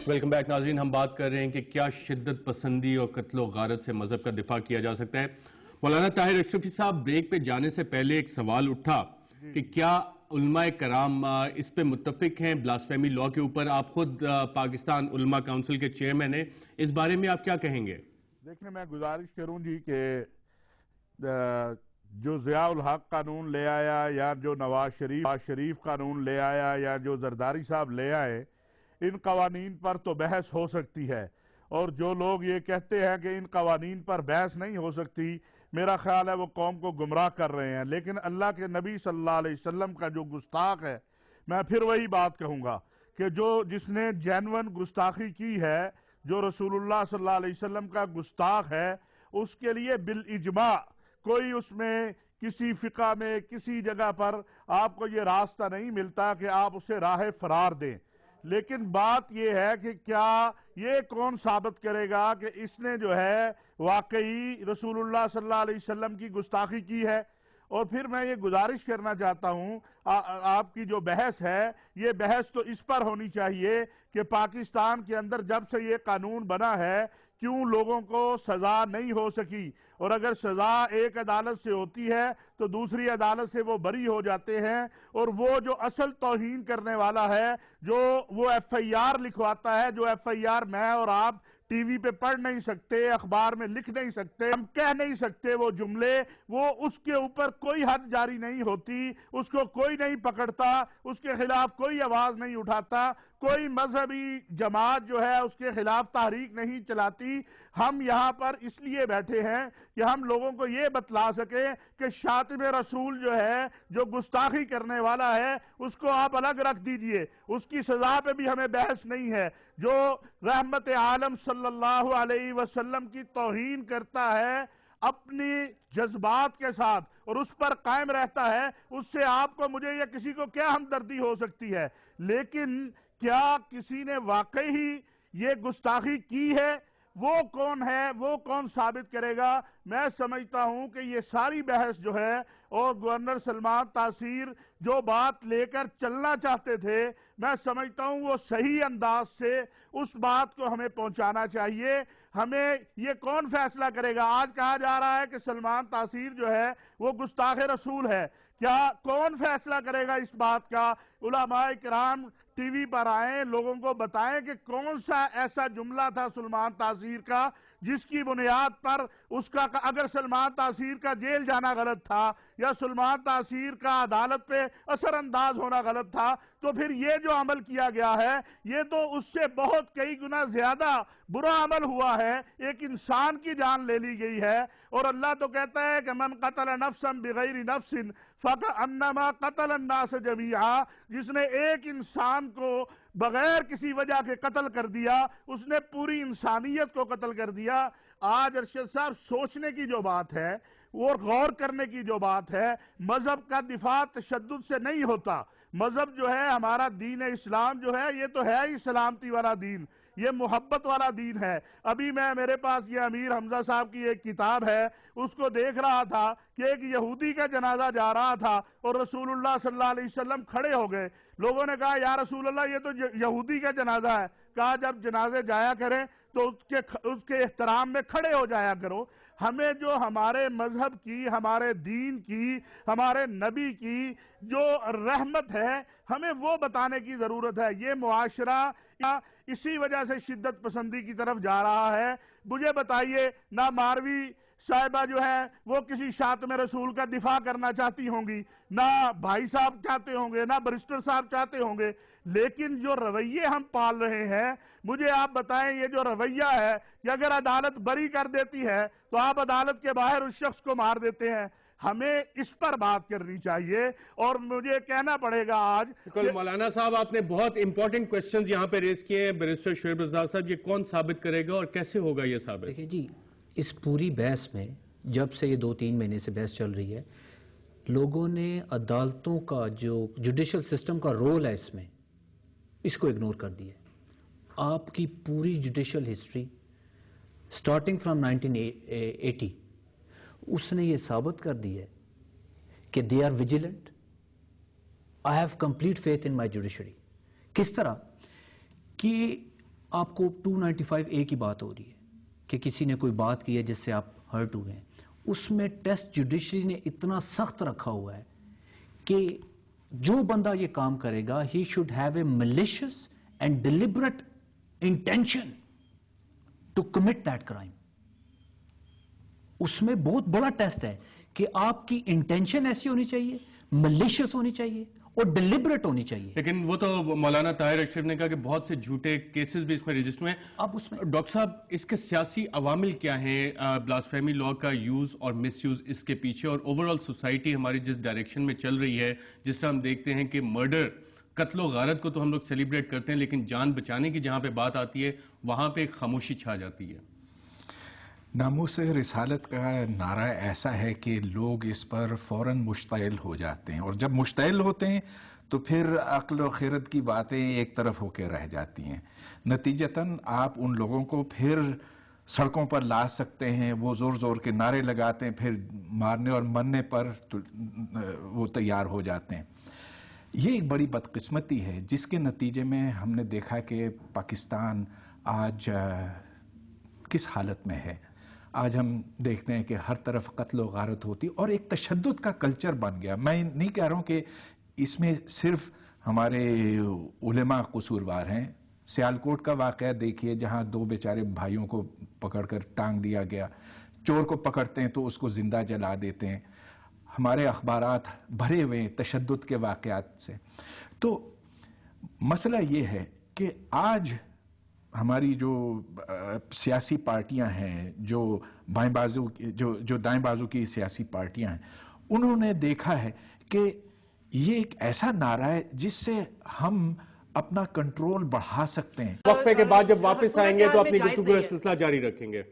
Welcome back ناظرین، ہم بات کر رہے ہیں کہ کیا شدت پسندی اور قتل و غارت سے مذہب کا دفاع کیا جا سکتا ہے۔ مولانا طاہر اشرفی صاحب، بریک پہ جانے سے پہلے ایک سوال اٹھا کہ کیا علماء کرام اس پہ متفق ہیں بلاسفیمی لاء کے اوپر؟ آپ خود پاکستان علماء کونسل کے چیئرمین ہیں، اس بارے میں آپ کیا کہیں گے؟ دیکھیں، میں گزارش کروں جی کہ جو ضیاء الحق قانون لے آیا یا جو نواز شریف قانون لے آیا یا جو زرداری صاحب لے آئے، ان قوانین پر تو بحث ہو سکتی ہے، اور جو لوگ یہ کہتے ہیں کہ ان قوانین پر بحث نہیں ہو سکتی، میرا خیال ہے وہ قوم کو گمراہ کر رہے ہیں۔ لیکن اللہ کے نبی صلی اللہ علیہ وسلم کا جو گستاخ ہے، میں پھر وہی بات کہوں گا کہ جس نے جینون گستاخی کی ہے، جو رسول اللہ صلی اللہ علیہ وسلم کا گستاخ ہے، اس کے لیے بالاجماع کوئی اس میں کسی فقہ میں کسی جگہ پر آپ کو یہ راستہ نہیں ملتا کہ آپ اسے راہ فرار دیں۔ لیکن بات یہ ہے کہ کیا یہ کون ثابت کرے گا کہ اس نے جو ہے واقعی رسول اللہ صلی اللہ علیہ وسلم کی گستاخی کی ہے؟ اور پھر میں یہ گزارش کرنا چاہتا ہوں، آپ کی جو بحث ہے، یہ بحث تو اس پر ہونی چاہیے کہ پاکستان کے اندر جب سے یہ قانون بنا ہے، کیوں لوگوں کو سزا نہیں ہو سکی، اور اگر سزا ایک عدالت سے ہوتی ہے تو دوسری عدالت سے وہ بری ہو جاتے ہیں، اور وہ جو اصل توہین کرنے والا ہے، جو وہ ایف آئی آر لکھواتا ہے، جو ایف آئی آر میں اور آپ ٹی وی پہ پڑھ نہیں سکتے، اخبار میں لکھ نہیں سکتے، ہم کہہ نہیں سکتے وہ جملے، وہ اس کے اوپر کوئی حد جاری نہیں ہوتی، اس کو کوئی نہیں پکڑتا، اس کے خلاف کوئی آواز نہیں اٹھاتا، کوئی مذہبی جماعت جو ہے اس کے خلاف تحریک نہیں چلاتی۔ ہم یہاں پر اس لیے بیٹھے ہیں کہ ہم لوگوں کو یہ بتلا سکیں کہ شاتم رسول جو ہے، جو گستاخی کرنے والا ہے، اس کو آپ الگ رکھ دیجئے، اس کی سزا پہ بھی ہمیں بحث نہیں ہے۔ جو رحمت عالم صلی اللہ علیہ وسلم کی توہین کرتا ہے اپنی جذبات کے ساتھ اور اس پر قائم رہتا ہے، اس سے آپ کو، مجھے یا کسی کو کیا ہمدردی ہو سکتی ہے؟ لیکن کیا کسی نے واقعی ہی یہ گستاخی کی ہے؟ وہ کون ہے؟ وہ کون ثابت کرے گا؟ میں سمجھتا ہوں کہ یہ ساری بحث جو ہے، اور گورنر سلمان تاثیر جو بات لے کر چلنا چاہتے تھے، میں سمجھتا ہوں وہ صحیح انداز سے اس بات کو ہمیں پہنچانا چاہیے۔ ہمیں یہ کون فیصلہ کرے گا؟ آج کہا جا رہا ہے کہ سلمان تاثیر جو ہے وہ گستاخ رسول ہے، کیا کون فیصلہ کرے گا اس بات کا؟ علماء کرام ٹی وی پر آئیں، لوگوں کو بتائیں کہ کون سا ایسا جملہ تھا سلمان تاثیر کا جس کی بنیاد پر اس کا، اگر سلمان تاثیر کا جیل جانا غلط تھا یا سلمان تاثیر کا عدالت پہ اثر انداز ہونا غلط تھا، تو پھر یہ جو عمل کیا گیا ہے یہ تو اس سے بہت کئی گنا زیادہ برا عمل ہوا ہے۔ ایک انسان کی جان لے لی گئی ہے، اور اللہ تو کہتا ہے کہ من قتل نفسا بغیر نفس فکأنما قتل الناس جميعا، جس نے ایک انسان کو بغیر کسی وجہ کے قتل کر دیا، اس نے پوری انسانیت کو قتل کر دیا۔ آج ارشد صاحب سوچنے کی جو بات ہے اور غور کرنے کی جو بات ہے، مذہب کا دفاع تشدد سے نہیں ہوتا۔ مذہب جو ہے، ہمارا دین اسلام جو ہے، یہ تو ہے ہی سلامتی والا دین، یہ محبت والا دین ہے۔ ابھی میرے پاس یہ امیر حمزہ صاحب کی ایک کتاب ہے، اس کو دیکھ رہا تھا کہ ایک یہودی کا جنازہ جا رہا تھا اور رسول اللہ صلی اللہ علیہ وسلم کھڑے ہو گئے۔ لوگوں نے کہا یا رسول اللہ یہ تو یہودی کا جنازہ ہے۔ کہا جب جنازے جایا کریں تو اس کے احترام میں کھڑے ہو جایا کرو۔ ہمیں جو ہمارے مذہب کی، ہمارے دین کی، ہمارے نبی کی جو رحمت ہے، ہمیں وہ بتانے کی ضرورت ہے۔ یہ معاشرہ اسی وجہ سے شدت پسندی کی طرف جا رہا ہے۔ مجھے بتائیے، نہ ماروی صاحبہ جو ہے وہ کسی شاتم رسول کا دفاع کرنا چاہتی ہوں گی، نہ بھائی صاحب چاہتے ہوں گے، نہ برسٹر صاحب چاہتے ہوں گے، لیکن جو رویے ہم پال رہے ہیں، مجھے آپ بتائیں یہ جو رویہ ہے کہ اگر عدالت بری کر دیتی ہے تو آپ عدالت کے باہر اس شخص کو مار دیتے ہیں۔ ہمیں اس پر بات کرنی چاہیے، اور مجھے کہنا پڑے گا آج مولانا صاحب آپ نے بہت امپورٹنٹ کوسچنز یہاں پہ ریز کیے ہیں۔ بیرسٹر شعیب رضا صاحب، یہ کون ثابت کرے گا اور کیسے ہوگا یہ ثابت؟ دیکھیں جی، اس پوری بحث میں جب سے یہ 2-3 مہینے سے بحث چل رہی ہے، لوگوں نے عدالتوں کا جو جوڈیشل سسٹم کا رول ہے اس میں، اس کو اگنور کر دیا ہے۔ آپ کی پوری جوڈیشل ہسٹری سٹارٹنگ فرام 1980 اس نے یہ ثابت کر دی ہے کہ they are vigilant. I have complete faith in my judiciary. کس طرح کہ آپ کو 295A کی بات ہو رہی ہے کہ کسی نے کوئی بات کی ہے جس سے آپ ہرٹ ہوئے ہیں, اس میں ٹیسٹ جوڈیشری نے اتنا سخت رکھا ہوا ہے کہ جو بندہ یہ کام کرے گا he should have a malicious and deliberate intention to commit that crime. اس میں بہت بڑا ٹیسٹ ہے کہ آپ کی انٹینشن ایسی ہونی چاہیے, ملیشیس ہونی چاہیے اور ڈیلیبریٹ ہونی چاہیے. لیکن وہ تو مولانا طاہر اشرف نے کہا کہ بہت سے جھوٹے کیسز بھی اس میں رجسٹر ہیں. اب اس میں ڈاکٹر صاحب اس کے سیاسی عوامل کیا ہیں, بلاسفیمی لاء کا یوز اور مس یوز اس کے پیچھے, اور اوورآل سوسائٹی ہماری جس ڈائریکشن میں چل رہی ہے, جس طرح ہم دیکھتے ہیں کہ مرڈر, قتل و غارت کو تو ہم لوگ سیلیبریٹ کرتے ہیں, لیکن جان بچانے کی جہاں پہ بات آتی ہے وہاں پہ ایک خاموشی چھا جاتی ہے. ناموس رسالت کا نعرہ ایسا ہے کہ لوگ اس پر فوراً مشتعل ہو جاتے ہیں, اور جب مشتعل ہوتے ہیں تو پھر عقل و خیرت کی باتیں ایک طرف ہو کے رہ جاتی ہیں. نتیجتاً آپ ان لوگوں کو پھر سڑکوں پر لا سکتے ہیں, وہ زور زور کے نعرے لگاتے ہیں, پھر مارنے اور مرنے پر وہ تیار ہو جاتے ہیں. یہ ایک بڑی بدقسمتی ہے جس کے نتیجے میں ہم نے دیکھا کہ پاکستان آج کس حالت میں ہے. آج ہم دیکھتے ہیں کہ ہر طرف قتل و غارت ہوتی اور ایک تشدد کا کلچر بن گیا. میں نہیں کہہ رہا ہوں کہ اس میں صرف ہمارے علماء قصوروار ہیں. سیالکوٹ کا واقعہ دیکھیے جہاں 2 بیچارے بھائیوں کو پکڑ کر ٹانگ دیا گیا. چور کو پکڑتے ہیں تو اس کو زندہ جلا دیتے ہیں. ہمارے اخبارات بھرے ہوئے ہیں تشدد کے واقعات سے. تو مسئلہ یہ ہے کہ آج ہماری جو سیاسی پارٹیاں ہیں, جو بائیں بازو جو دائیں بازو کی سیاسی پارٹیاں ہیں, انہوں نے دیکھا ہے کہ یہ ایک ایسا نعرہ ہے جس سے ہم اپنا کنٹرول بڑھا سکتے ہیں. وقفے کے بعد جب واپس آئیں گے تو اپنی گفتگو کا سلسلہ جاری رکھیں گے.